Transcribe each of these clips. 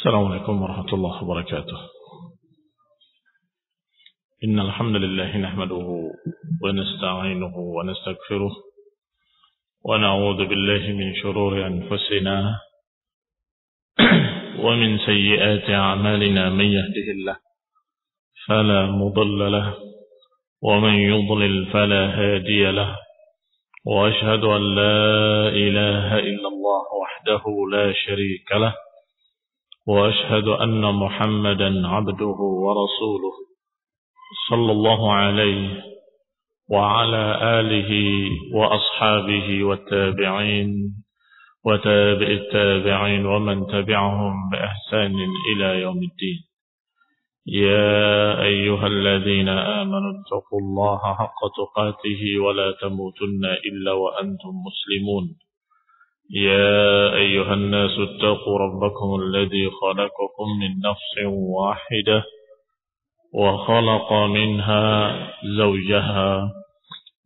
Assalamualaikum warahmatullahi wabarakatuh. Innal hamdalillah nahmaduhu wa nasta'inuhu wa nastaghfiruh wa na'udzu billahi min shururi anfusina wa min sayyiati a'malina man yahdihillah fala mudilla lahu wa man yudlil fala hadiya lahu wa ashhadu an la ilaha illallah wahdahu la sharika lahu وأشهد أن محمدا عبده ورسوله صلى الله عليه وعلى آله وأصحابه والتابعين وتابع التابعين ومن تبعهم بإحسان إلى يوم الدين. يا أيها الذين آمنوا اتقوا الله حق تقاته ولا تموتن إلا وأنتم مسلمون. يا أيها الناس اتقوا ربكم الذي خلقكم من نفس واحدة وخلق منها زوجها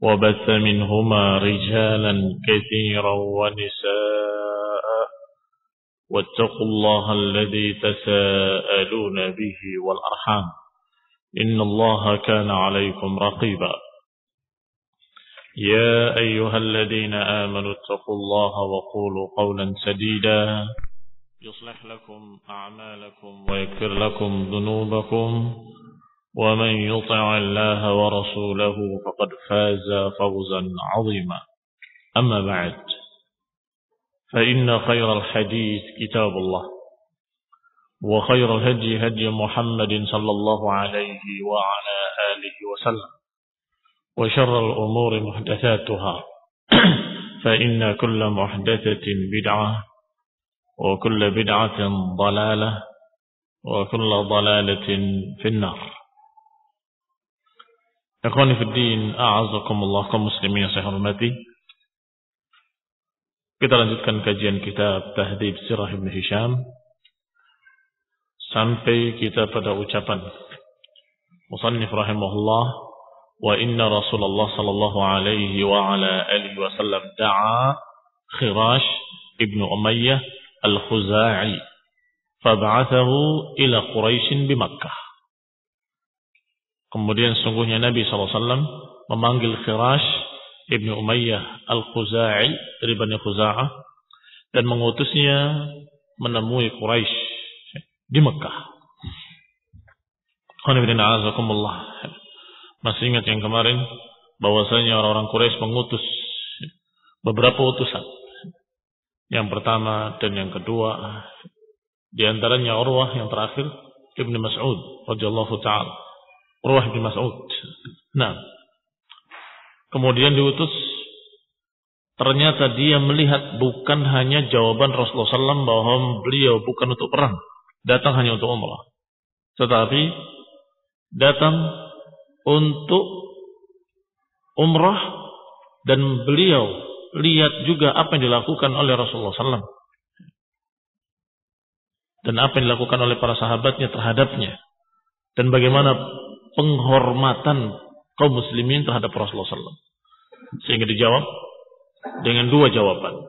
وبث منهما رجالا كثيرا ونساء واتقوا الله الذي تساءلون به والأرحام إن الله كان عليكم رقيبا. يا أيها الذين آمنوا اتقوا الله وقولوا قولا سديدا يصلح لكم أعمالكم ويغفر لكم ذنوبكم ومن يطع الله ورسوله فقد فاز فوزا عظيما. أما بعد فإن خير الحديث كتاب الله وخير الهدي هدي محمد صلى الله عليه وعلى آله وسلم وشر الأمور محدثاتها فإن كل محدثة بدعة وكل بدعة ضلالة وكل ضلالة في النار. Ikhwani fi din, a'azakumullah kaum muslimin yang saya hormati. Kita lanjutkan kajian kitab Tahdhib Sirah Ibn Hisham sampai kita pada ucapan musannif rahimahullah, wa inna Rasulullah sallallahu alaihi wa ala alihi wasallam da'a Khirash ibn Umayyah al-Khuza'i fab'athahu ila Quraisy bi Makkah. Kemudian sungguhnya Nabi sallallahu alaihi wasallam memanggil Khirash ibn Umayyah al-Khuza'i dari Bani Khuza'ah dan mengutusnya menemui Quraisy di Makkah. Alhamdulillah. Masih ingat yang kemarin bahwasanya orang-orang Quraisy mengutus beberapa utusan. Yang pertama dan yang kedua, di antaranya Urwah yang terakhir Ibnu Mas'ud radhiyallahu taala. Urwah bin Mas'ud. Nah, kemudian diutus, ternyata dia melihat bukan hanya jawaban Rasulullah SAW bahwa beliau bukan untuk perang, datang hanya untuk umrah, tetapi datang untuk umrah, dan beliau lihat juga apa yang dilakukan oleh Rasulullah SAW dan apa yang dilakukan oleh para sahabatnya terhadapnya, dan bagaimana penghormatan kaum muslimin terhadap Rasulullah SAW. Sehingga dijawab dengan dua jawaban,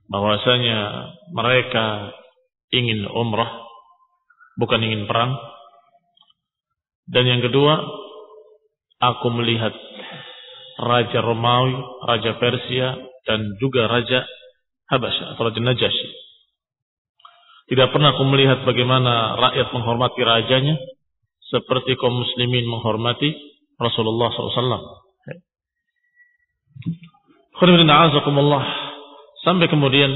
bahwasanya mereka ingin umrah, bukan ingin perang. Dan yang kedua, aku melihat Raja Romawi, Raja Persia, dan juga Raja Habasyah atau Raja Najasyi. Tidak pernah aku melihat bagaimana rakyat menghormati rajanya seperti kaum muslimin menghormati Rasulullah SAW. Sampai kemudian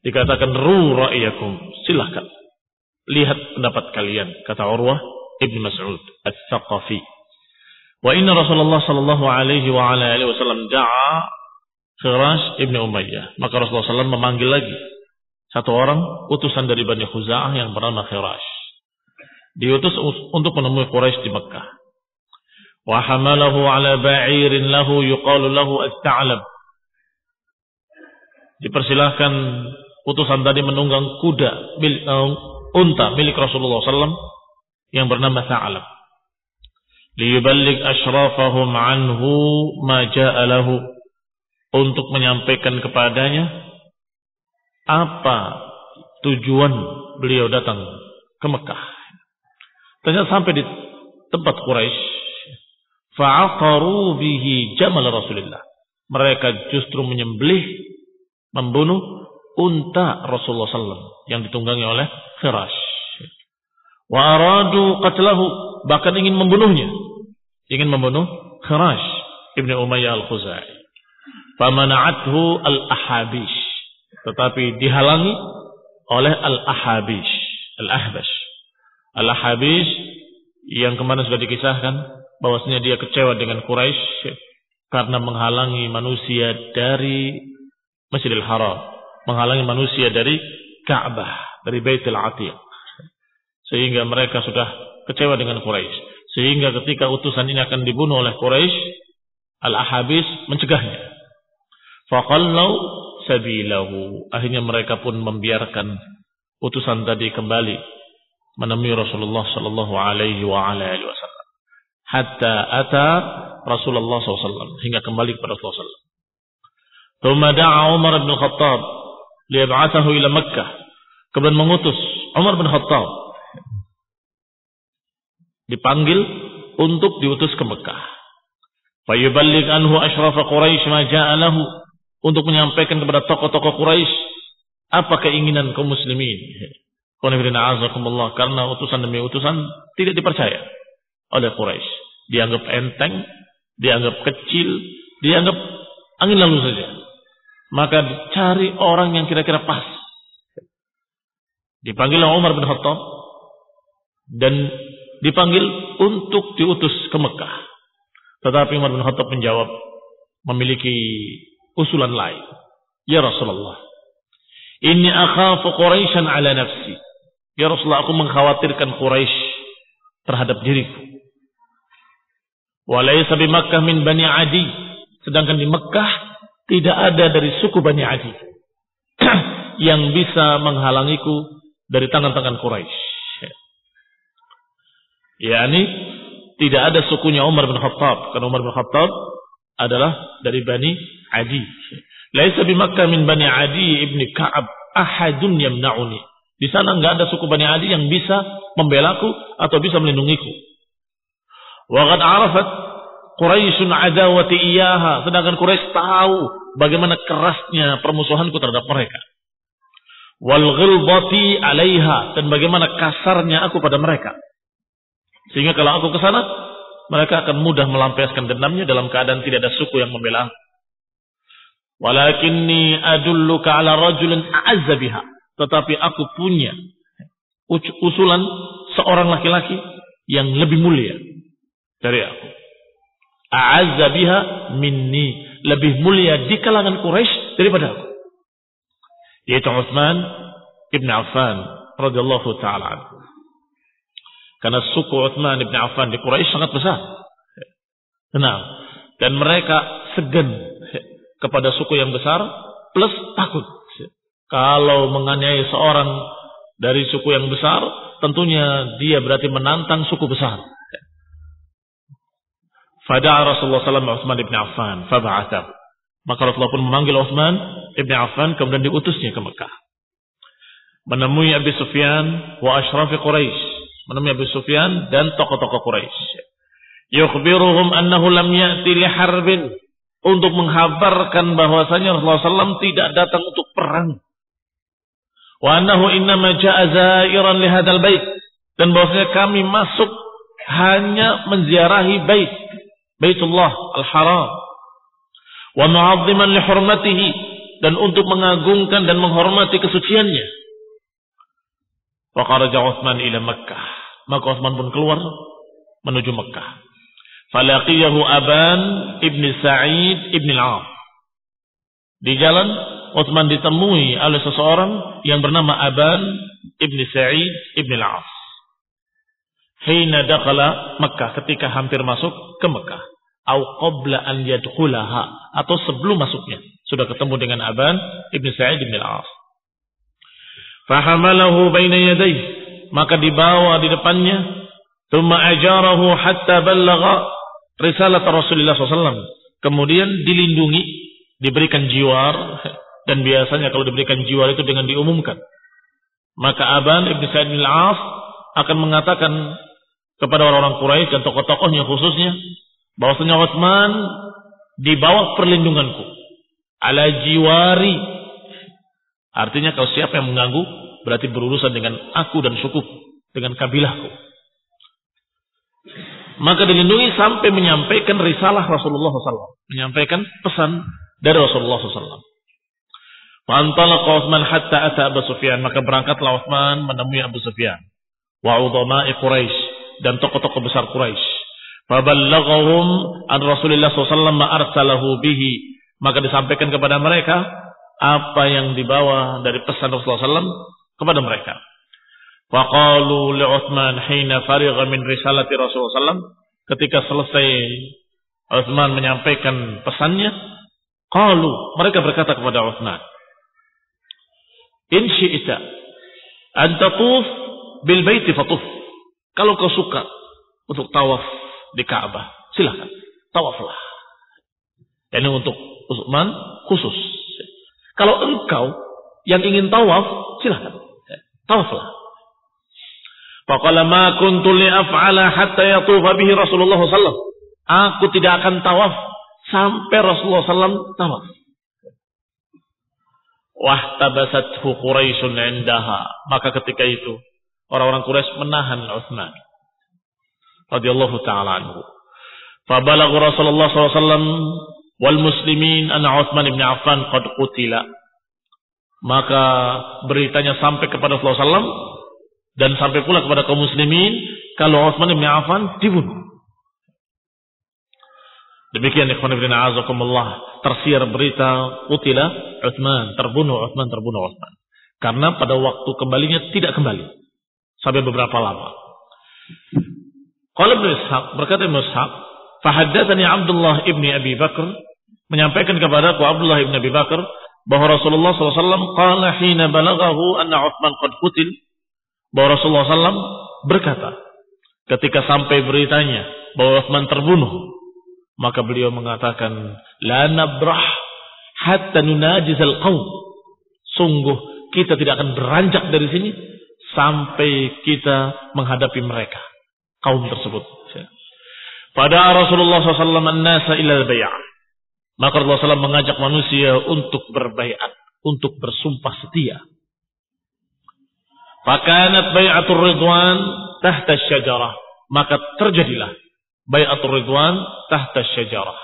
dikatakan ru ra'yakum, silahkan lihat pendapat kalian, kata Urwah Ibn Mas'ud Al-Thaqafi. Wa inna Rasulullah sallallahu alaihi wa ala alihi wasallam da'a Khirash Ibn Umayyah. Maka Rasulullah SAW memanggil lagi satu orang utusan dari Bani Khuza'ah yang bernama Khirash. Diutus untuk menemui Quraisy di Mekah. Wa hamalahu ala ba'irin lahu yuqalu lahu As-Ta'lab. Dipersilahkan utusan tadi menunggang kuda unta milik Rasulullah SAW yang bernama Tha'lab. Liyuballigh asyrafahum anhu ma ja'a lahu, untuk menyampaikan kepadanya apa tujuan beliau datang ke Mekah. Ternyata sampai di tempat Quraisy, fa'aqaru bihi jamal Rasulullah. Mereka justru menyembelih, membunuh unta Rasulullah SAW yang ditunggangi oleh Khirash. Wa aradu qatlahu, bahkan ingin membunuhnya, ingin membunuh Khirash ibn Umayyah al-Khuzai. Famana'athu al-Ahabish, tetapi dihalangi oleh al-Ahabish, al-Ahbash. Al-Ahabish yang kemarin sudah dikisahkan bahwasanya dia kecewa dengan Quraisy karena menghalangi manusia dari Masjidil Haram, menghalangi manusia dari Ka'bah, dari Baitul Atiq. Sehingga mereka sudah kecewa dengan Quraisy. Sehingga ketika utusan ini akan dibunuh oleh Quraisy, Al-Ahabis mencegahnya. Faqallau sabilahu. Akhirnya mereka pun membiarkan utusan tadi kembali menemui Rasulullah sallallahu alaihi wasallam. Hatta ata Rasulullah SAW, hingga kembali kepada Rasulullah SAW. Thumma da'a Umar bin Khattab liyab'athahu ila Makkah. Kemudian mengutus Umar bin Khattab, dipanggil untuk diutus ke Mekah. Fayuballigh anhu asyraf Quraisy ma ja'a lahu, untuk menyampaikan kepada tokoh-tokoh Quraisy apa keinginan kaum muslimin. Karena utusan demi utusan tidak dipercaya oleh Quraisy. Dianggap enteng, dianggap kecil, dianggap angin lalu saja. Maka cari orang yang kira-kira pas. Dipanggil Umar bin Khattab dan dipanggil untuk diutus ke Mekah. Tetapi Umar bin Khattab menjawab, memiliki usulan lain. Ya Rasulullah, inni akhafu Quraisyan ala nafsi. Ya Rasulullah, aku mengkhawatirkan Quraisy terhadap diriku. Walaysa bi Makkah min Bani Adi. Sedangkan di Mekah tidak ada dari suku Bani Adi yang bisa menghalangiku dari tangan-tangan Quraisy. Yani tidak ada sukunya Umar bin Khattab, karena Umar bin Khattab adalah dari Bani Adi. Laisa bi Makkah min Bani Adi ibni Ka'ab ahadun yamna'uni. Di sana enggak ada suku Bani Adi yang bisa membelaku atau bisa melindungiku. Wa qad arafat Quraisyun adawati iyaha, sedangkan Quraisy tahu bagaimana kerasnya permusuhanku terhadap mereka. Wal ghilbati 'alaiha, dan bagaimana kasarnya aku pada mereka. Sehingga kalau aku ke sana, mereka akan mudah melampiaskan dendamnya dalam keadaan tidak ada suku yang membela. Walakinni adulluka 'ala rajulin a'azza biha, tetapi aku punya usulan seorang laki-laki yang lebih mulia dari aku. A'azza biha minni, lebih mulia di kalangan Quraisy daripada aku, yaitu Utsman ibn Affan radhiyallahu taala anhu. Karena suku Utsman ibn Affan di Quraisy sangat besar. Nah, dan mereka segan kepada suku yang besar plus takut. Kalau menganiaya seorang dari suku yang besar, tentunya dia berarti menantang suku besar. Fada'a Rasulullah SAW Utsman ibn Affan fab'athahu. Maka Rasulullah pun memanggil Utsman ibn Affan, kemudian diutusnya ke Mekah. Menemui Abi Sufyan wa asyrafi Quraisy, menemui Abi Sufyan dan tokoh-tokoh Quraisy. Yukhbiruhum annahu lam ya'ti li harbin, untuk menghabarkan bahwasanya Rasulullah SAW tidak datang untuk perang. Wa annahu innama ja'a zairan li hadzal bait, dan bahwasanya kami masuk hanya menziarahi Baitullah Al-Haram, wa mu'azziman li hurmatihi, dan untuk mengagungkan dan menghormati kesuciannya. Wa kharaja Utsman ila Makkah, maka Utsman pun keluar menuju Makkah. Falaqiyahu Aban ibn Sa'id ibn al-As. Di jalan Utsman ditemui oleh seseorang yang bernama Aban ibn Sa'id ibn al-As. Hina dakhala Makkah, ketika hampir masuk ke Makkah. Au qabla an yadkhulaha, atau sebelum masuknya sudah ketemu dengan Aban ibn Sa'id ibn al-As. Fahamalahu baina yadayhi, maka dibawa di depannya. Tsumma ajarahu hatta ballagha risalah Rasulullah SAW. Kemudian dilindungi, diberikan jiwar, dan biasanya kalau diberikan jiwar itu dengan diumumkan. Maka Aban ibn Sa'id bin al-As akan mengatakan kepada orang-orang Quraisy dan tokoh-tokohnya khususnya, bahwasanya Utsman di bawah perlindunganku, ala jiwari. Artinya kalau siapa yang mengganggu berarti berurusan dengan aku dan suku, dengan kabilahku. Maka dilindungi sampai menyampaikan risalah Rasulullah SAW, menyampaikan pesan dari Rasulullah SAW. Fantalaqa Utsman hatta ata Abu Sufyan, maka berangkatlah Utsman menemui Abu Sufyan wa udhama'i Quraisy, dan tokoh-tokoh besar Quraisy. Faballaghahum an Rasulillah SAW ma arsalahu bihi, maka disampaikan kepada mereka apa yang dibawa dari pesan Rasulullah SAW kepada mereka. Faqalu li Utsman hina farigha min risalati Rasulullah SAW, ketika selesai Utsman menyampaikan pesannya, qalu, mereka berkata kepada Utsman, in syi'ta an tatuf bil baiti fatuf. Kalau kau suka untuk tawaf di Ka'bah, silakan, tawaflah. Ini untuk Utsman khusus. Kalau engkau yang ingin tawaf, silakan, tawaflah. Faqala ma kuntu li af'ala hatta yatufa bihi Rasulullah sallallahu. Aku tidak akan tawaf sampai Rasulullah sallallahu tawaf. Wahtabasathu Quraisyun indaha, maka ketika itu orang-orang Quraisy menahan Utsman radhiyallahu taala anhu. Fabalagha Rasulullah sallallahu alaihi wasallam wal muslimin anna Utsman bin Affan qad qutila. Maka beritanya sampai kepada Rasulullah sallallahu alaihi wasallam dan sampai pula kepada kaum muslimin kalau Utsman bin Affan dibunuh. Demikian ikhwan fillah azakumullah, tersiar berita qutila Utsman, terbunuh Utsman. Karena pada waktu kembalinya tidak kembali sampai beberapa lama. Qala Ibnu Ishaq, berkata Ibnu Ishaq, fahaddatsani Abdullah ibni Abi Bakar, menyampaikan kepadaku Abdullah ibni Abi Bakar bahwa Rasulullah SAW qala hina balaghahu anna Utsman qad qutil, bahwa Rasulullah SAW berkata ketika sampai beritanya bahwa Utsman terbunuh, maka beliau mengatakan la nabrah hatta nunajizal qaum. Sungguh kita tidak akan beranjak dari sini sampai kita menghadapi mereka, kaum tersebut. Pada Rasulullah SAW an-nasa ila al-bay'ah, maka Rasulullah SAW mengajak manusia untuk berbaiat, untuk bersumpah setia. Fakanat bai'atur ridwan tahta syajarah, maka terjadilah bai'atur ridwan tahta syajarah.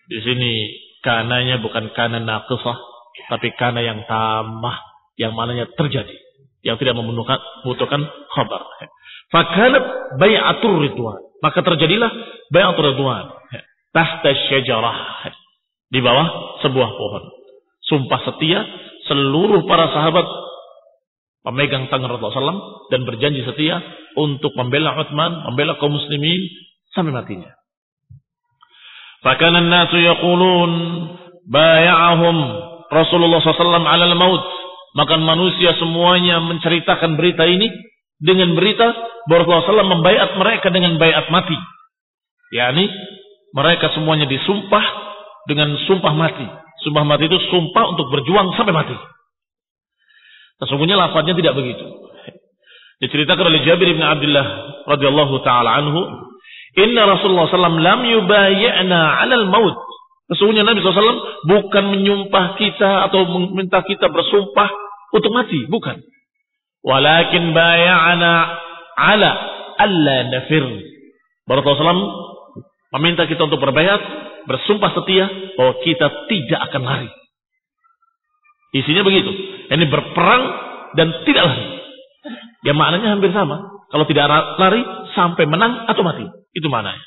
Di sini kananya bukan kana naqisah, tapi kana yang tamah, yang mananya terjadi, yang tidak membutuhkan khabar. Fakanat bai'atur ridwan, maka terjadilah bai'atur ridwan tahta syajarah, di bawah sebuah pohon. Sumpah setia seluruh para sahabat pemegang tangan Rasulullah SAW dan berjanji setia untuk membela Utsman, membela kaum muslimin sampai matinya. Fakana an-nasu yaqulun bay'ahum Rasulullah SAW 'ala al-maut. Maka manusia semuanya menceritakan berita ini dengan berita bahwa Rasulullah SAW membaiat mereka dengan baiat mati. yakni mereka semuanya disumpah dengan sumpah mati. Sumpah mati itu sumpah untuk berjuang sampai mati. Sesungguhnya lafadznya tidak begitu. Diceritakan oleh Jabir bin Abdullah radhiyallahu taala anhu, "Inna Rasulullah sallallahu lam yubayyi'na 'alal maut." Sesungguhnya Nabi SAW bukan menyumpah kita atau meminta kita bersumpah untuk mati, bukan. Walakin bay'ana 'ala alla nafir. Rasulullah SAW meminta kita untuk berbayat, bersumpah setia bahwa kita tidak akan lari. Isinya begitu. Ini berperang dan tidak lari. Ya maknanya hampir sama. Kalau tidak lari sampai menang atau mati. Itu maknanya.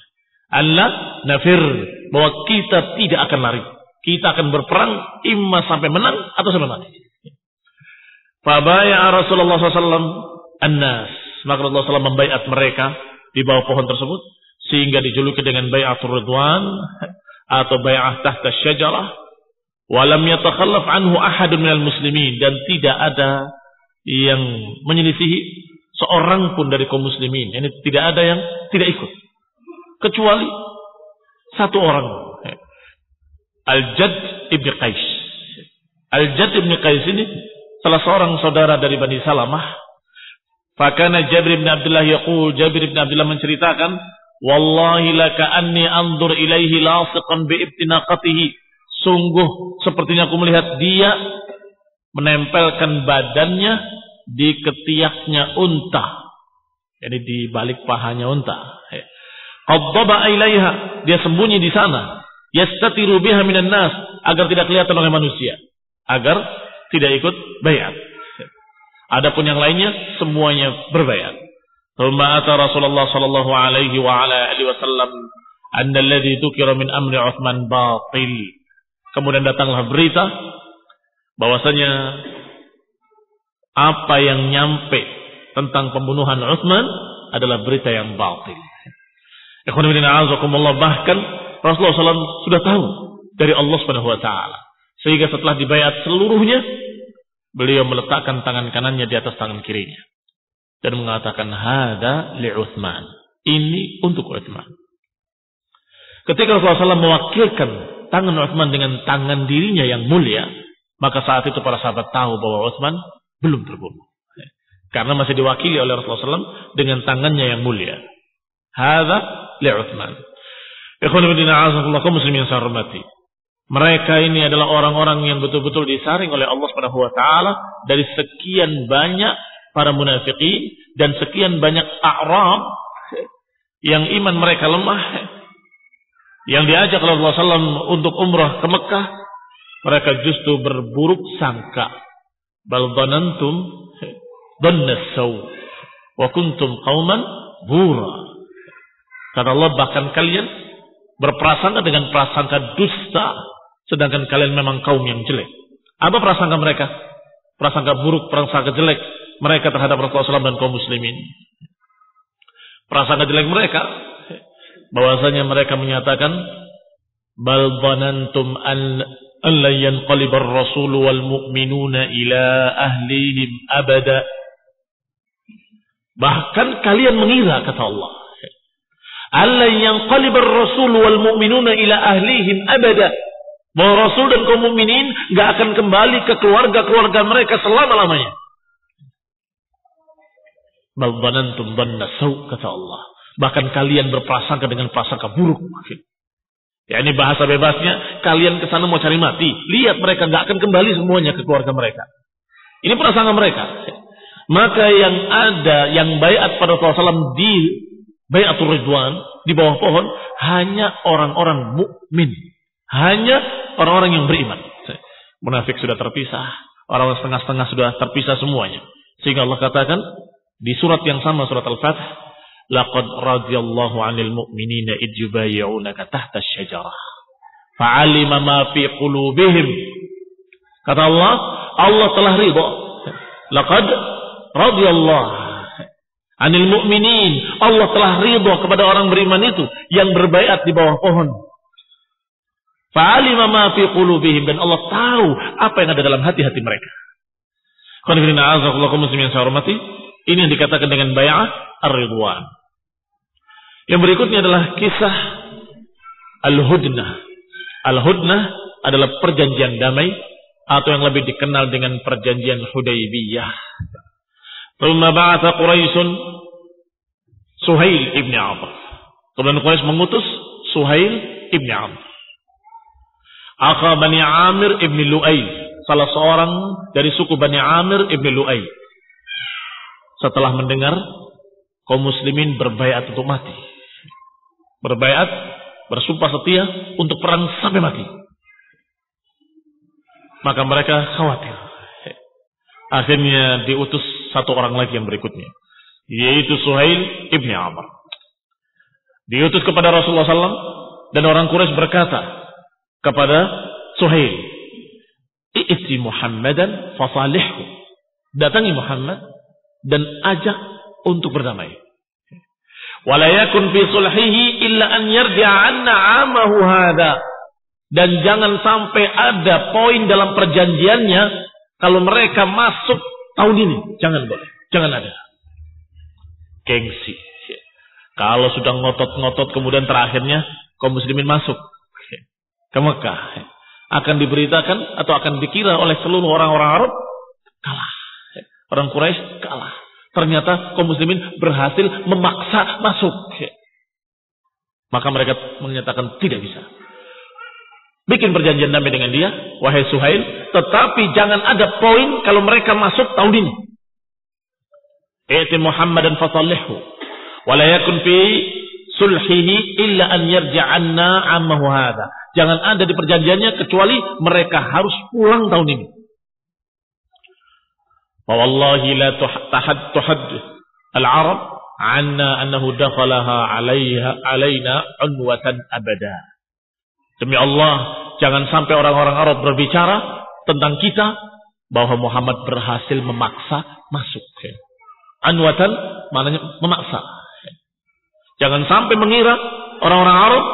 Allah nafir, bahwa kita tidak akan lari. Kita akan berperang imma sampai menang atau sampai mati. Fabaya Rasulullah SAW an-nas. Maka Rasulullah SAW membaiat mereka di bawah pohon tersebut, sehingga dijuluki dengan bai'atur ridwan atau bai'ah tahta syajarah. Walam yatakhallaf anhu ahadun minal muslimin, dan tidak ada yang menyelisihi seorang pun dari kaum muslimin. Ini tidak ada yang tidak ikut. Kecuali satu orang. Al-Jadd ibn Qais. Al-Jadd ibn Qais ini salah seorang saudara dari Bani Salamah. Fakana Jabir bin Abdullah yaqul, Jabir bin Abdullah menceritakan, wallahi laka anni anzur ilaihi lasiqan bi ibtinaqatihi. Sungguh sepertinya aku melihat dia menempelkan badannya di ketiaknya unta. Jadi di balik pahanya unta. Qaddaba ilaiha, dia sembunyi di sana. Yastatiru biha minan nas, agar tidak kelihatan oleh manusia, agar tidak ikut baiat. Adapun yang lainnya semuanya berbaiat. Thumma ata Rasulullah sallallahu alaihi wa ala alihi wasallam anna alladhi dzukira min amri Utsman batil. Kemudian datanglah berita bahwasanya apa yang nyampe tentang pembunuhan Utsman adalah berita yang batil. Ikhwan fillah a'azakumullah, bahkan Rasulullah SAW sudah tahu dari Allah Subhanahu wa taala. Sehingga setelah dibayat seluruhnya, beliau meletakkan tangan kanannya di atas tangan kirinya dan mengatakan hada li Utsman. Ini untuk Utsman. Ketika Rasulullah SAW mewakilkan tangan Utsman dengan tangan dirinya yang mulia, maka saat itu para sahabat tahu bahwa Utsman belum terbunuh. Karena masih diwakili oleh Rasulullah SAW dengan tangannya yang mulia. Hada li Utsman. Ikhwan fillah a'azakumullah, kaum muslimin yang saya hormati. Mereka ini adalah orang-orang yang betul-betul disaring oleh Allah Subhanahu wa taala dari sekian banyak para munafikin dan sekian banyak A'rab yang iman mereka lemah, yang diajak oleh Rasulullah SAW untuk umrah ke Mekah, mereka justru berburuk sangka. Bal dhanantum dhanna saw wa kuntum qauman bura. Kata Allah, bahkan kalian berprasangka dengan prasangka dusta, sedangkan kalian memang kaum yang jelek. Apa prasangka mereka? Prasangka buruk, prasangka jelek mereka terhadap Rasulullah SAW dan kaum muslimin. Prasangka jelek mereka, bahwasanya mereka menyatakan, bal dhanantum an la yanqalibar rasul wal mu'minuna ila ahlihim abada. Bahkan kalian mengira, kata Allah, alla yanqalibar rasul wal mu'minuna ila ahlihim abada, bahwa Rasul dan kaum mukminin enggak akan kembali ke keluarga-keluarga mereka selama-lamanya. Bal dhanantum dhanna saw, kata Allah. Bahkan kalian berprasangka dengan prasangka buruk. Ya, ini bahasa bebasnya, kalian ke sana mau cari mati. Lihat mereka enggak akan kembali semuanya ke keluarga mereka. Ini prasangka mereka. Maka yang ada, yang baiat pada Rasulullah SAW di Bai'atul Ridwan, di bawah pohon, hanya orang-orang mukmin, hanya orang-orang yang beriman. Munafik sudah terpisah, orang-orang setengah-setengah sudah terpisah semuanya. Sehingga Allah katakan di surat yang sama, surat Al-Fath, laqad radiyallahu 'anil mu'minina id yubayyi'unaka tahta asy-syajarah fa'alima ma fi qulubihim. Kata Allah, Allah telah ridha. Laqad radiyallahu 'anil mu'minin, Allah telah ridha kepada orang beriman itu yang berbaiat di bawah pohon. Fa'alima ma fi qulubihim, dan Allah tahu apa yang ada dalam hati-hati mereka. Qul inna a'udzubillahi muslimin yang saya hormati, ini yang dikatakan dengan bai'ah ar-ridwan. Yang berikutnya adalah kisah al-hudnah. Al-hudnah adalah perjanjian damai atau yang lebih dikenal dengan perjanjian Hudaybiyah. Thumma ba'atha Quraisyun Suhail ibn Amr. Kemudian Quraisy mengutus Suhail ibn Amr. Akha Bani Amir ibn Lu'ay, salah seorang dari suku Bani Amir ibn Lu'ay. Setelah mendengar kaum muslimin berbaiat untuk mati, berbaiat, bersumpah setia untuk perang sampai mati, maka mereka khawatir. Akhirnya diutus satu orang lagi yang berikutnya, yaitu Suhail ibn Amr. Diutus kepada Rasulullah SAW, dan orang Quraisy berkata kepada Suhail, "I'ti Muhammadan fasalihhu." Datangi Muhammad dan ajak untuk berdamai. Wala yakun fi sulhihi illa an yarji'a 'anna 'amahu hadha. Dan jangan sampai ada poin dalam perjanjiannya kalau mereka masuk tahun ini, jangan boleh, jangan ada. Gengsi. Kalau sudah ngotot-ngotot kemudian terakhirnya kaum muslimin masuk ke Mekah, akan diberitakan atau akan dikira oleh seluruh orang-orang Arab kalah. Orang Quraisy kalah. Ternyata kaum muslimin berhasil memaksa masuk. Maka mereka menyatakan tidak bisa. Bikin perjanjian damai dengan dia, wahai Suhail, tetapi jangan ada poin kalau mereka masuk tahun ini. A'ti Muhammadan fasallihhu wa la yakun fi sulhihi illa an yarja'anna ammahu hadha. Jangan ada di perjanjiannya kecuali mereka harus pulang tahun ini. Wa wallahi la tuhaddith al-arab anna annahu dakhalaha alaina unwatan abada. Demi Allah, jangan sampai orang-orang Arab berbicara tentang kita bahwa Muhammad berhasil memaksa masuk. Anwatan maknanya memaksa. Jangan sampai mengira orang-orang Arab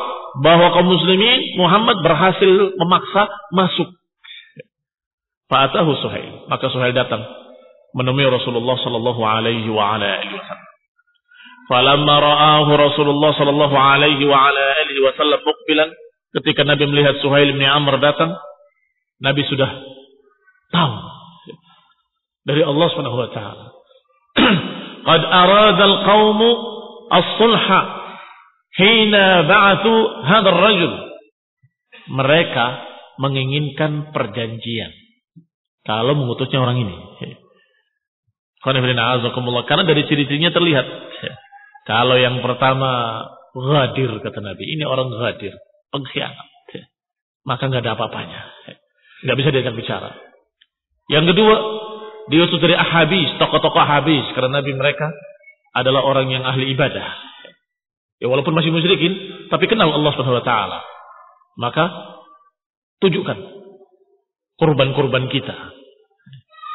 bahwa kaum muslimin Muhammad berhasil memaksa masuk. Fa'atahu Suhail, maka Suhail datang menemui Rasulullah sallallahu alaihi wa ala alihi wasallam. Falamma ra'ahu Rasulullah sallallahu alaihi wa ala alihi wasallam muqbilan, ketika Nabi melihat Suhail bin Amr datang, Nabi sudah tahu dari Allah Subhanahu wa taala. Qad arada al-qaum as-sulha hina ba'athu hadha ar-rajul. Mereka menginginkan perjanjian kalau mengutusnya orang ini. Karena dari ciri-cirinya terlihat. Kalau yang pertama ghadir, kata Nabi, ini orang ghadir, pengkhianat, maka nggak ada apa-apanya, nggak bisa diajak bicara. Yang kedua, diutus dari Ahabis, tokoh-tokoh Ahabis, karena Nabi mereka adalah orang yang ahli ibadah. Ya walaupun masih musyrikin, tapi kenal Allah Subhanahu wa taala. Maka tunjukkan kurban-kurban kita.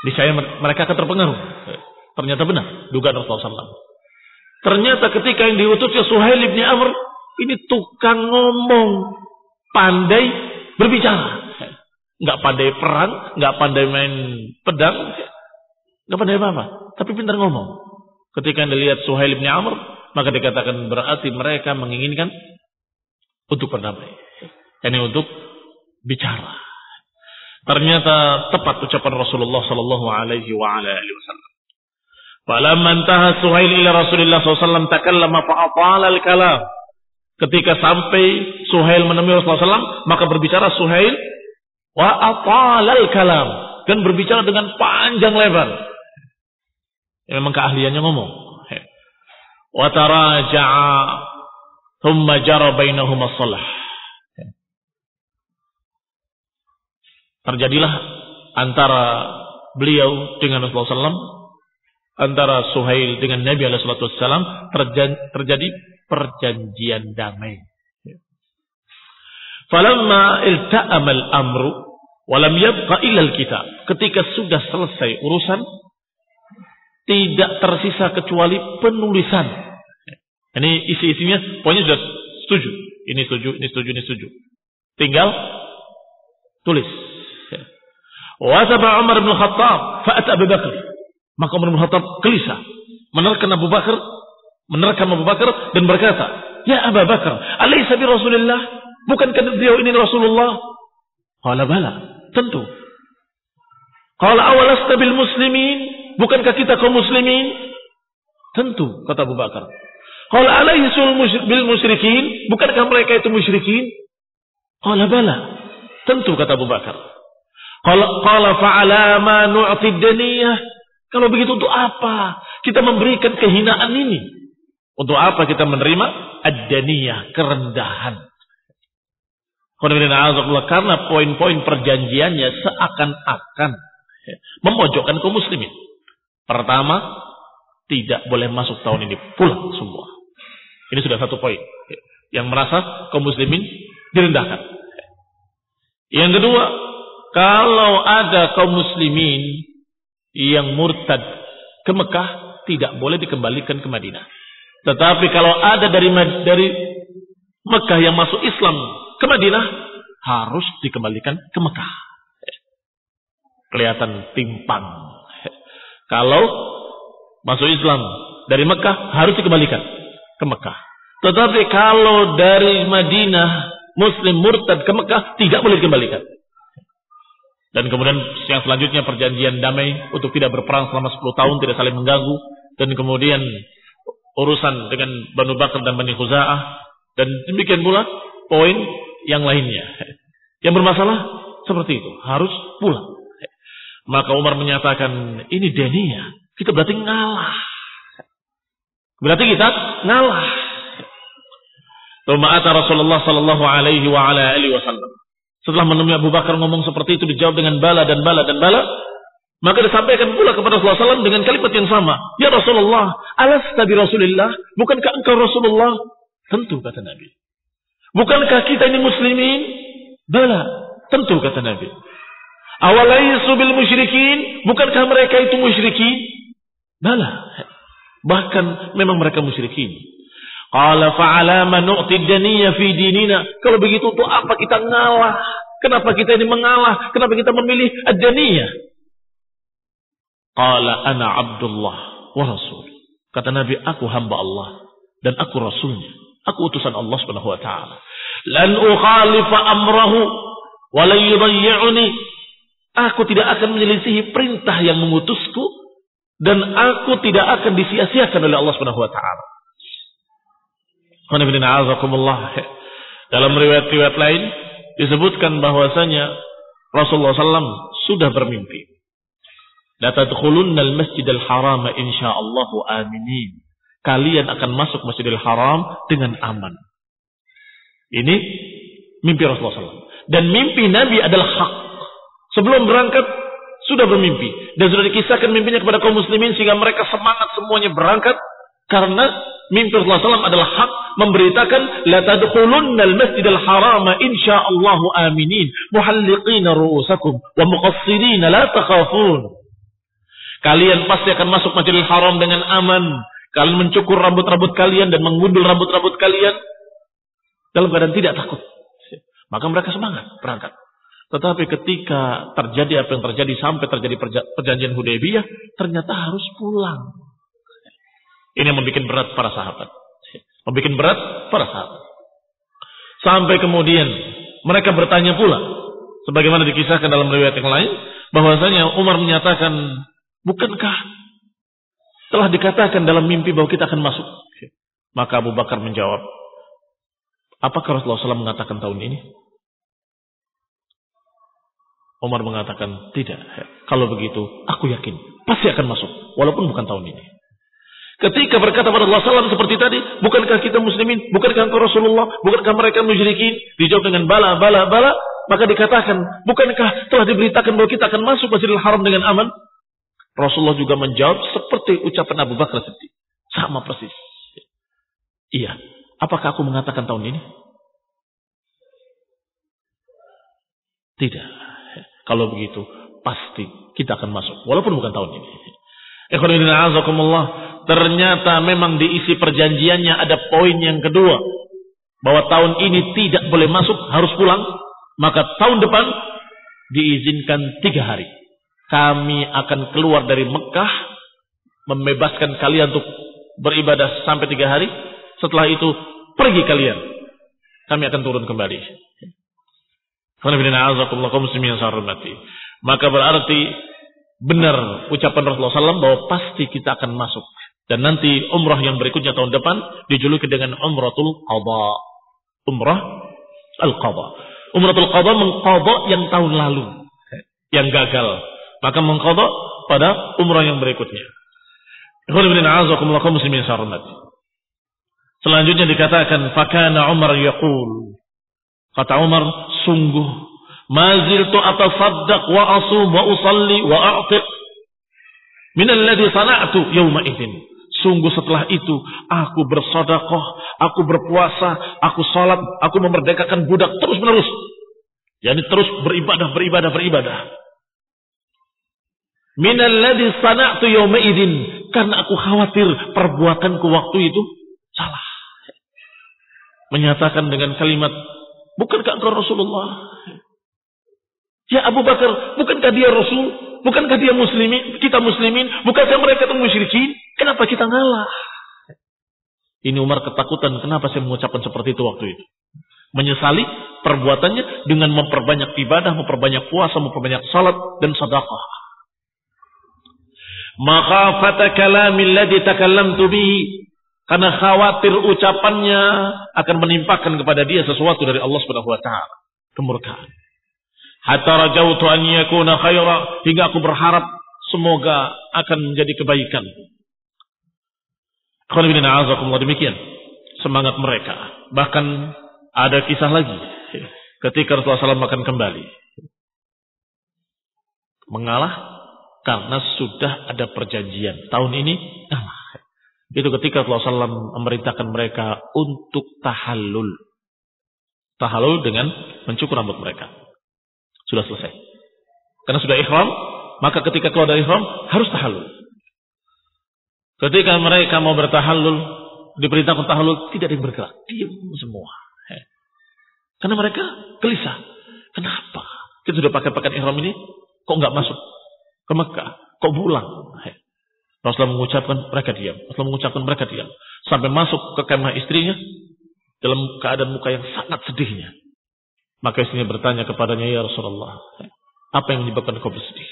Niscaya mereka akan terpengaruh. Ternyata benar dugaan Rasulullah SAW. Ternyata ketika yang diutusnya Suhail bin Amr, ini tukang ngomong, pandai berbicara. Nggak pandai perang, nggak pandai main pedang, nggak pandai apa-apa, tapi pintar ngomong. Ketika dilihat Suhail bin Amr, maka dikatakan berarti mereka menginginkan untuk berdamai. Ini untuk bicara. Ternyata tepat ucapan Rasulullah sallallahu alaihi wa ala alihi wasallam. Falamma intaha Suhail ila Rasulillah sallallahu alaihi wasallam takallama fa'atala al-kalam. Ketika sampai Suhail menemui Rasulullah SAW, maka berbicara Suhail wa atala al-kalam, dan berbicara dengan panjang lebar. Ya, memang keahliannya ngomong. Wa taraja'a thumma jara bainahuma shalah. Terjadilah antara beliau dengan Rasulullah SAW, antara Suhail dengan Nabi SAW, terjadi perjanjian damai. Falamma ilta'ama al-amru wa lam yabqa illa al-kitab. Ketika sudah selesai urusan, tidak tersisa kecuali penulisan. Ini isi-isinya pokoknya sudah setuju. Ini setuju, ini setuju, ini setuju. Tinggal tulis. Wasaba Umar bin Khattab fa'ata Abu Bakar. Maka Umar bin Khattab gelisah, menerkam Abu Bakar dan berkata, "Ya Abu Bakar, alaysa bi Rasulillah? Bukankah beliau ini Rasulullah?" Qala bala, tentu. Qala awalasta bil muslimin? Bukankah kita kaum muslimin? Tentu, kata Abu Bakar. Qala alaysul bil musyrikin? Bukankah mereka itu musyrikin? Qala bala, tentu, kata Abu Bakar. Qala fa'ala ma nu'ti daniyah? Kalau begitu untuk apa kita memberikan kehinaan ini? Untuk apa kita menerima ad-daniyah, kerendahan? Karena poin-poin perjanjiannya seakan-akan memojokkan kaum muslimin. Pertama, tidak boleh masuk tahun ini, pulang semua. Ini sudah satu poin yang merasa kaum muslimin direndahkan. Yang kedua, kalau ada kaum muslimin yang murtad ke Mekah, tidak boleh dikembalikan ke Madinah. Tetapi kalau ada dari Mekah yang masuk Islam ke Madinah, harus dikembalikan ke Mekah. Kelihatan timpang. Kalau masuk Islam dari Mekah harus dikembalikan ke Mekah. Tetapi kalau dari Madinah Muslim murtad ke Mekah tidak boleh dikembalikan. Dan kemudian yang selanjutnya perjanjian damai untuk tidak berperang selama 10 tahun, tidak saling mengganggu. Dan kemudian urusan dengan Banu Bakar dan Bani Khuza'ah. Dan demikian pula poin yang lainnya. Yang bermasalah seperti itu, harus pulang. Maka Umar menyatakan, ini deniyah, kita berarti ngalah. Berarti kita ngalah. Tuma'ata Rasulullah sallallahu alaihi wa ala alihi wasallam. Setelah menemui Abu Bakar ngomong seperti itu, dijawab dengan bala dan bala dan bala. Maka disampaikan pula kepada Rasulullah SAW dengan kalimat yang sama. Ya Rasulullah, alasta bi Rasulillah? Bukankah engkau Rasulullah? Tentu, kata Nabi. Bukankah kita ini muslimin? Bala, tentu, kata Nabi. Awalaisu bil musyrikin? Bukankah mereka itu musyrikin? Bala. Bahkan memang mereka musyrikin. Qala fa'alama nu'ti ad-daniyya fi dinina. Kalau begitu untuk apa kita ngalah? Kenapa kita ini mengalah? Kenapa kita memilih ad-daniyah? Qala ana Abdullah wa Rasul. Kata Nabi, aku hamba Allah dan aku Rasulnya. Aku utusan Allah Subhanahu wa taala. Lan ukhalifa amrahu wa la yudayyi'uni. Aku tidak akan menyelisihi perintah yang mengutusku dan aku tidak akan disia-siakan oleh Allah Subhanahu wa taala. Dalam riwayat-riwayat lain disebutkan bahwasanya Rasulullah SAW sudah bermimpi. La tadkhulunnal masjidal haram insyaallahu aminin. Kalian akan masuk Masjidil Haram dengan aman. Ini mimpi Rasulullah SAW. Dan mimpi Nabi adalah hak. Sebelum berangkat sudah bermimpi dan sudah dikisahkan mimpinya kepada kaum muslimin sehingga mereka semangat semuanya berangkat karena mimpi Rasulullah SAW adalah hak, memberitakan la tadkhulunnal masjidal harama insyaallahu aminin muhalliqina ru'usakum wa muqassirina la takhafun. Kalian pasti akan masuk Masjidil Haram dengan aman. Kalian mencukur rambut-rambut kalian dan mengundul rambut-rambut kalian dalam keadaan tidak takut. Maka mereka semangat berangkat. Tetapi ketika terjadi apa yang terjadi sampai terjadi perjanjian Hudaybiyah, ternyata harus pulang. Ini yang membuat berat para sahabat. Membuat berat para sahabat. Sampai kemudian mereka bertanya pula, sebagaimana dikisahkan dalam riwayat yang lain, bahwasanya Umar menyatakan, bukankah telah dikatakan dalam mimpi bahwa kita akan masuk? Maka Abu Bakar menjawab, apakah Rasulullah SAW mengatakan tahun ini? Umar mengatakan, tidak. Kalau begitu, aku yakin pasti akan masuk, walaupun bukan tahun ini. Ketika berkata pada Rasulullah SAW seperti tadi, bukankah kita muslimin? Bukankah engkau Rasulullah? Bukankah mereka musyrikin? Dijawab dengan bala, bala, bala. Maka dikatakan, bukankah telah diberitakan bahwa kita akan masuk Masjidil Haram dengan aman? Rasulullah juga menjawab seperti ucapan Abu Bakar Siddiq. Sama persis. Iya. Apakah aku mengatakan tahun ini? Tidak. Kalau begitu, pasti kita akan masuk. Walaupun bukan tahun ini. Ternyata memang diisi perjanjiannya ada poin yang kedua. Bahwa tahun ini tidak boleh masuk, harus pulang. Maka tahun depan diizinkan 3 hari. Kami akan keluar dari Mekah, membebaskan kalian untuk beribadah sampai 3 hari. Setelah itu, pergi kalian. Kami akan turun kembali. Maka berarti benar ucapan Rasulullah SAW bahwa pasti kita akan masuk. Dan nanti umrah yang berikutnya tahun depan dijuluki dengan Umratul Qadha. Umrah Al-Qadha. Umratul Qadha mengqadha yang tahun lalu, yang gagal. Maka mengqadha pada umrah yang berikutnya. Selanjutnya dikatakan fakana Umar yaqul. Kata Umar, sungguh maziltu atasaddaq wa asum wa usalli wa a'tiq min alladhi sana'tu yawma idzin. Sungguh setelah itu aku bersedekah, aku berpuasa, aku salat, aku memerdekakan budak terus-menerus. Yani terus beribadah. Min alladhi sana'tu yawma idzin, karena aku khawatir perbuatanku waktu itu salah. Menyatakan dengan kalimat, bukankah engkau Rasulullah? Ya Abu Bakar, bukankah dia Rasul? Bukankah dia muslimin? Kita muslimin? Bukankah mereka itu musyrikin? Kenapa kita ngalah? Ini Umar ketakutan. Kenapa saya mengucapkan seperti itu waktu itu? Menyesali perbuatannya dengan memperbanyak ibadah, memperbanyak puasa, memperbanyak salat dan sedekah. Makhafata kalamil ladzi takallamtu bihi, karena khawatir ucapannya akan menimpakan kepada dia sesuatu dari Allah Subhanahu wa taala, kemurkaan. Hatta rajautu an yakuna khaira, hingga aku berharap semoga akan menjadi kebaikan. Demikian semangat mereka. Bahkan ada kisah lagi ketika Rasulullah SAW akan kembali, mengalah karena sudah ada perjanjian tahun ini ngalah. Itu ketika Rasulullah SAW memerintahkan mereka untuk tahallul dengan mencukur rambut mereka. Sudah selesai karena sudah ihram, maka ketika keluar dari ihram harus tahallul. Ketika mereka mau bertahallul, diperintahkan tahallul, tidak ada yang bergerak, diam semua. Karena mereka gelisah. Kenapa? Kita sudah pakai pakaian ihram ini, kok nggak masuk ke Mekah? Kok pulang? Rasulullah mengucapkan, mereka diam. Rasulullah mengucapkan, mereka diam. Sampai masuk ke kemah istrinya dalam keadaan muka yang sangat sedihnya. Maka istrinya bertanya kepadanya, ya Rasulullah, apa yang menyebabkan kau bersedih?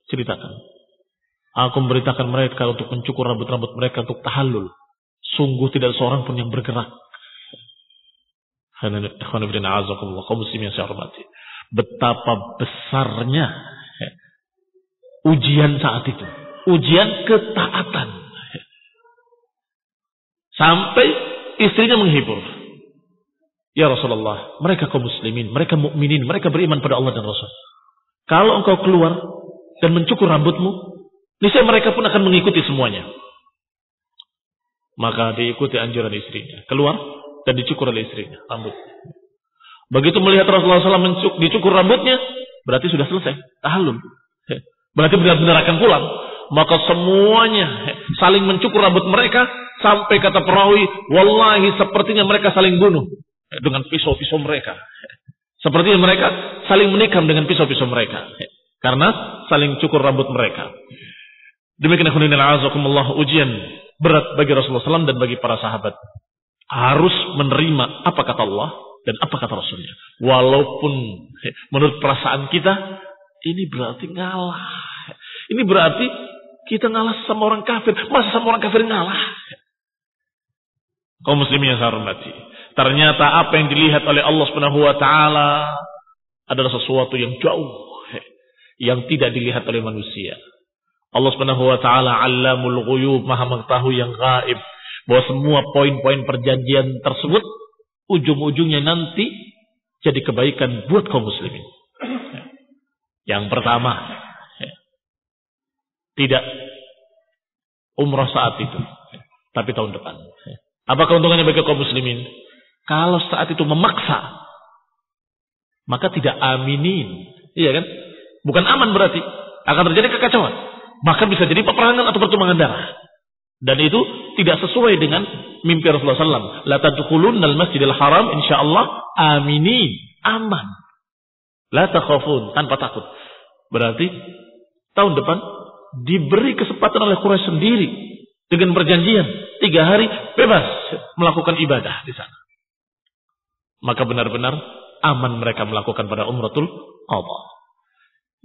Ceritakan. Aku memberitakan mereka untuk mencukur rambut-rambut mereka untuk tahallul. Sungguh tidak seorang pun yang bergerak. Kaum muslimin yang saya hormati. Betapa besarnya ujian saat itu. Ujian ketaatan. Sampai istrinya menghibur. Ya Rasulullah, mereka kaum muslimin, mereka mukminin, mereka beriman pada Allah dan Rasul. Kalau engkau keluar dan mencukur rambutmu, niscaya mereka pun akan mengikuti semuanya. Maka diikuti anjuran istrinya. Keluar dan dicukur oleh istrinya rambut. Begitu melihat Rasulullah SAW dicukur rambutnya, berarti sudah selesai tahallul. Berarti benar-benar akan pulang. Maka semuanya saling mencukur rambut mereka, sampai kata perawi, wallahi sepertinya mereka saling bunuh dengan pisau-pisau mereka. Sepertinya mereka saling menikam dengan pisau-pisau mereka, karena saling cukur rambut mereka. Demikian ujian berat bagi Rasulullah SAW dan bagi para sahabat. Harus menerima apa kata Allah dan apa kata Rasulnya. Walaupun menurut perasaan kita, ini berarti ngalah. Ini berarti kita ngalah sama orang kafir. Masa sama orang kafir ngalah? Kaum muslimin yang saya hormati, ternyata apa yang dilihat oleh Allah Subhanahu wa taala adalah sesuatu yang jauh, yang tidak dilihat oleh manusia. Allah Subhanahu wa taala Allamul Ghuyub, Maha mengetahui yang gaib, bahwa semua poin-poin perjanjian tersebut ujung-ujungnya nanti jadi kebaikan buat kaum muslimin. Yang pertama, tidak umrah saat itu, tapi tahun depan. Apa keuntungannya bagi kaum muslimin? Kalau saat itu memaksa, maka tidak aminin, iya kan? Bukan aman, berarti akan terjadi kekacauan. Bahkan bisa jadi peperangan atau pertumbangan darah. Dan itu tidak sesuai dengan mimpi Rasulullah SAW. La tadkhulunnal masjidil haram insyaallah aminin, aman. La takhafun, tanpa takut. Berarti tahun depan diberi kesempatan oleh Quraisy sendiri dengan perjanjian 3 hari bebas melakukan ibadah di sana. Maka benar-benar aman mereka melakukan pada umratul qadha.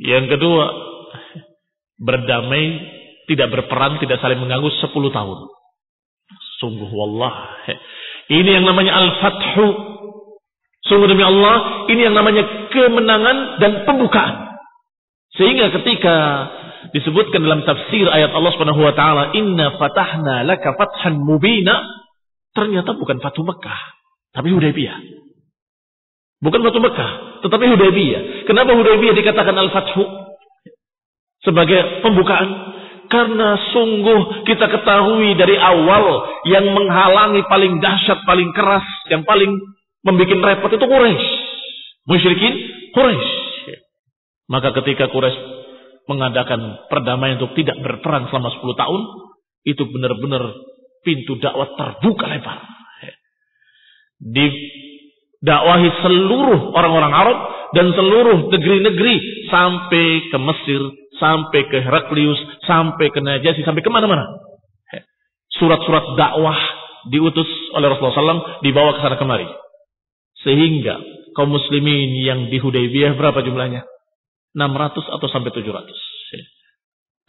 Yang kedua, berdamai, tidak berperang, tidak saling mengganggu 10 tahun. Sungguh wallah, ini yang namanya al-fathu. Sungguh demi Allah, ini yang namanya kemenangan dan pembukaan. Sehingga ketika disebutkan dalam tafsir ayat Allah Subhanahu wa taala, "Inna fatahna laka fathan mubina", ternyata bukan Fatu Mekah, tapi Hudaybiyah. Bukan Fatu Mekah, tetapi Hudaybiyah. Kenapa Hudaybiyah dikatakan al-fathu sebagai pembukaan? Karena sungguh kita ketahui dari awal yang menghalangi paling dahsyat, paling keras, yang paling membuat repot itu Quraisy. Musyrikin Quraisy. Maka ketika Quraisy mengadakan perdamaian untuk tidak berperang selama 10 tahun, itu benar-benar pintu dakwah terbuka lebar. Didakwahi seluruh orang-orang Arab dan seluruh negeri-negeri sampai ke Mesir, sampai ke Heraklius, sampai ke Najasyi, sampai kemana-mana. Surat-surat dakwah diutus oleh Rasulullah SAW dibawa ke sana kemari. Sehingga kaum muslimin yang di Hudaybiyah berapa jumlahnya? 600 atau sampai 700.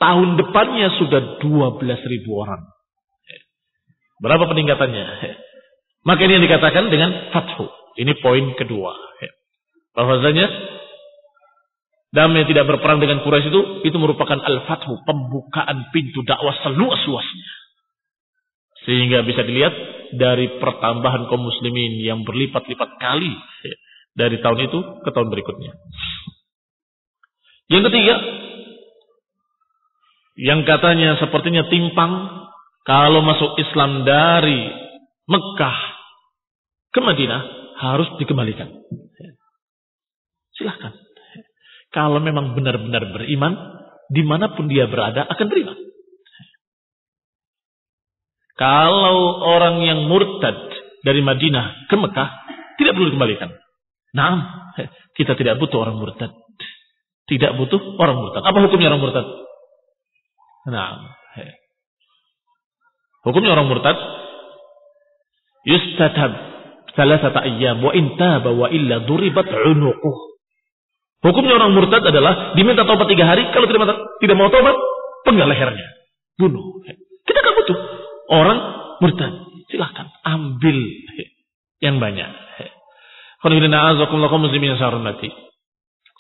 Tahun depannya sudah 12.000 orang. Berapa peningkatannya? Maka ini yang dikatakan dengan fathu. Ini poin kedua. Bahwasanya damai tidak berperang dengan Quraisy itu merupakan al-fathu, pembukaan pintu dakwah seluas-luasnya. Sehingga bisa dilihat dari pertambahan kaum muslimin yang berlipat-lipat kali dari tahun itu ke tahun berikutnya. Yang ketiga, yang katanya sepertinya timpang kalau masuk Islam dari Mekah ke Madinah harus dikembalikan. Silahkan. Kalau memang benar-benar beriman, dimanapun dia berada akan beriman. Kalau orang yang murtad dari Madinah ke Mekah, tidak perlu dikembalikan. Nah, kita tidak butuh orang murtad. Tidak butuh orang murtad. Apa hukumnya orang murtad? Nah, hukumnya orang murtad, yustatab salasata ayyam wa in taba wa illa duribat unuquh. Hukumnya orang murtad adalah diminta taubat 3 hari, kalau tidak mau taubat, penggal lehernya, bunuh. Kita enggak butuh orang murtad. Silahkan ambil yang banyak.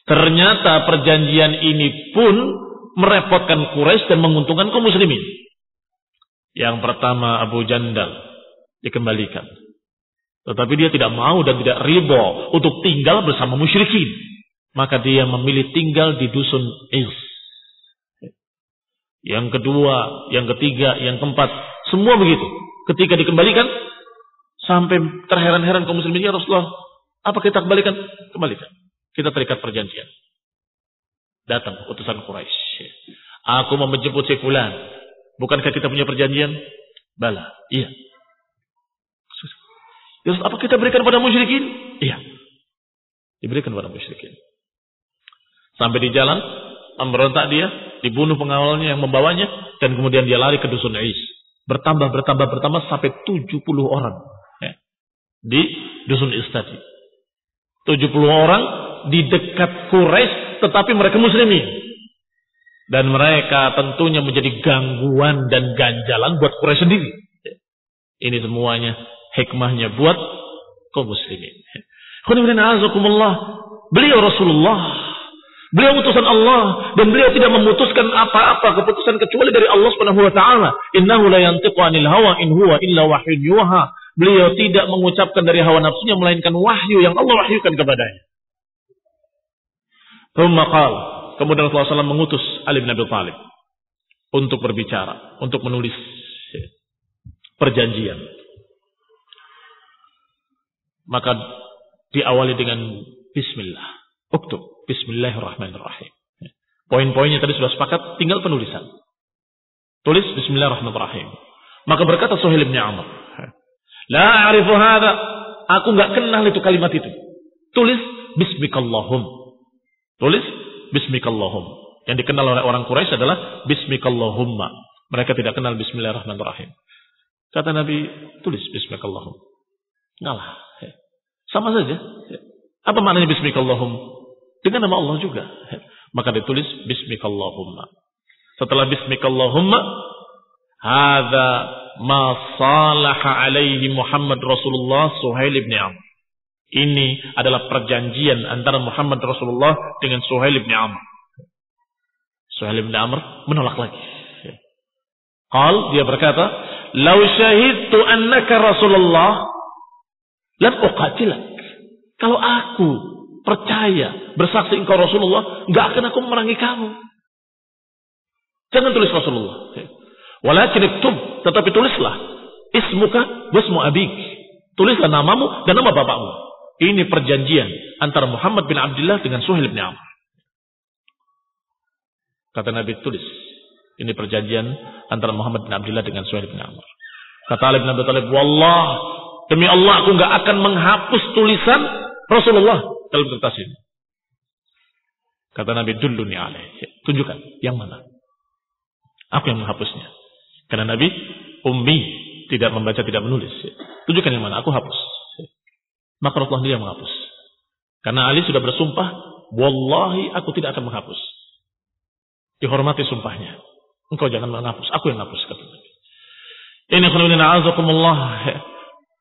Ternyata perjanjian ini pun merepotkan Quraisy dan menguntungkan kaum muslimin. Yang pertama, Abu Jandal dikembalikan. Tetapi dia tidak mau dan tidak ridha untuk tinggal bersama musyrikin. Maka dia memilih tinggal di dusun Iz. Yang kedua, yang ketiga, yang keempat, semua begitu. Ketika dikembalikan, sampai terheran-heran kaum muslimin, ya Rasulullah, apa kita kembalikan? Kembalikan. Kita terikat perjanjian. Datang utusan Quraisy. Aku mau menjemput si fulan. Bukankah kita punya perjanjian? Bala. Iya. Terus apa kita berikan pada musyrikin? Iya. Diberikan pada musyrikin. Sampai di jalan, memberontak dia, dibunuh pengawalnya yang membawanya, dan kemudian dia lari ke dusun Is. Bertambah sampai 70 orang. Ya. Di dusun Is tadi. 70 orang di dekat Quraisy, tetapi mereka muslimin. Dan mereka tentunya menjadi gangguan dan ganjalan buat Quraisy sendiri. Ini semuanya hikmahnya buat kaum muslimin. Beliau Rasulullah, beliau utusan Allah, dan beliau tidak memutuskan apa-apa keputusan kecuali dari Allah Subhanahu wa taala. Innahu la yantiqu 'anil hawa in huwa illa wahyun yuha. Beliau tidak mengucapkan dari hawa nafsunya melainkan wahyu yang Allah wahyukan kepadanya. Kemudian Rasulullah SAW mengutus Ali bin Abi Thalib untuk berbicara, untuk menulis perjanjian. Maka diawali dengan Bismillah. Uktub. Bismillahirrahmanirrahim. Poin-poinnya tadi sudah sepakat, tinggal penulisan. Tulis Bismillahirrahmanirrahim. Maka berkata Suhail bin Amr, la a'rifu hadha. Aku enggak kenal itu kalimat itu. Tulis Bismikallahum. Tulis Bismikallahum. Yang dikenal oleh orang Quraisy adalah Bismikallahumma. Mereka tidak kenal Bismillahirrahmanirrahim. Kata Nabi, tulis Bismikallahum. Ngalah. Sama saja. Apa maknanya Bismikallahum? Dengan nama Allah juga. Maka ditulis Bismikallahumma. Setelah Bismikallahumma, hadza ma salaha alaihi Muhammad Rasulullah Suhail bin Amr. Ini adalah perjanjian antara Muhammad Rasulullah dengan Suhail bin Amr. Suhail bin Amr menolak lagi. Dia berkata, "Lau syahidtu annaka Rasulullah, lan uqatilak." Kalau aku percaya, bersaksi engkau Rasulullah, enggak akan aku memerangi kamu. Jangan tulis Rasulullah. Walakin iktub, tetapi tulislah ismuka wasmu abik. Tulislah namamu dan nama bapakmu. Ini perjanjian antara Muhammad bin Abdullah dengan Suhail bin Amr. Kata Nabi, tulis. Ini perjanjian antara Muhammad bin Abdullah dengan Suhail bin Amr. Kata Ali bin Abi Thalib, wallah, demi Allah aku enggak akan menghapus tulisan Rasulullah dalam kertas ini. Kata Nabi, dulluni alaih. Tunjukkan, yang mana? Aku yang menghapusnya. Karena Nabi ummi, tidak membaca, tidak menulis. Tunjukkan yang mana, aku hapus. Maka Rasulullah dia menghapus. Karena Ali sudah bersumpah, wallahi aku tidak akan menghapus. Dihormati sumpahnya. Engkau jangan menghapus, aku yang menghapus. Kata Nabi. Ini khulunina azakumullah.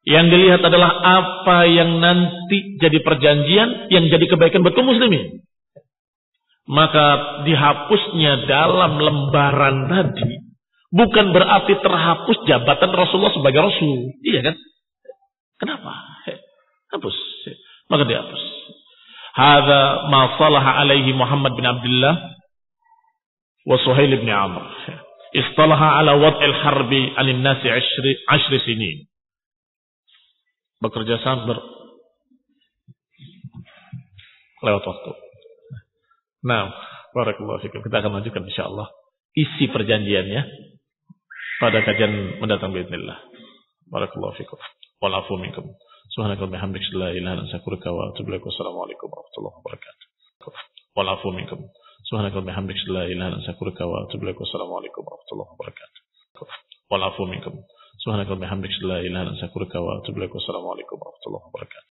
Yang dilihat adalah apa yang nanti jadi perjanjian, yang jadi kebaikan betul muslimin. Maka dihapusnya dalam lembaran tadi bukan berarti terhapus jabatan Rasulullah sebagai Rasul. Iya kan? Kenapa? Hapus. Maka dihapus. Hadza ma salaha alaihi Muhammad bin Abdullah wa Suhail bin Amr. Istalaha ala wad'il harbi 'anil nasi 10 sinin. Bekerja sama lewat waktu. Nah, barakallahu fikum. Kita akan lanjutkan insyaallah isi perjanjiannya pada kajian mendatang باذنillah. Barakallahu fikum. Wal afu minkum. Subhanaka wa bihamdika la ilaha illa anta astaghfiruka wa atubu ilaik. Wassalamualaikum warahmatullahi wabarakatuh. Wal afu minkum. Subhanaka wa bihamdika la ilaha illa anta astaghfiruka wa atubu ilaik. Wassalamualaikum warahmatullahi wabarakatuh. Wal afu minkum. Subhanaka wa bihamdika la ilaha illa anta astaghfiruka wa atubu ilaik. Wassalamualaikum warahmatullahi wabarakatuh.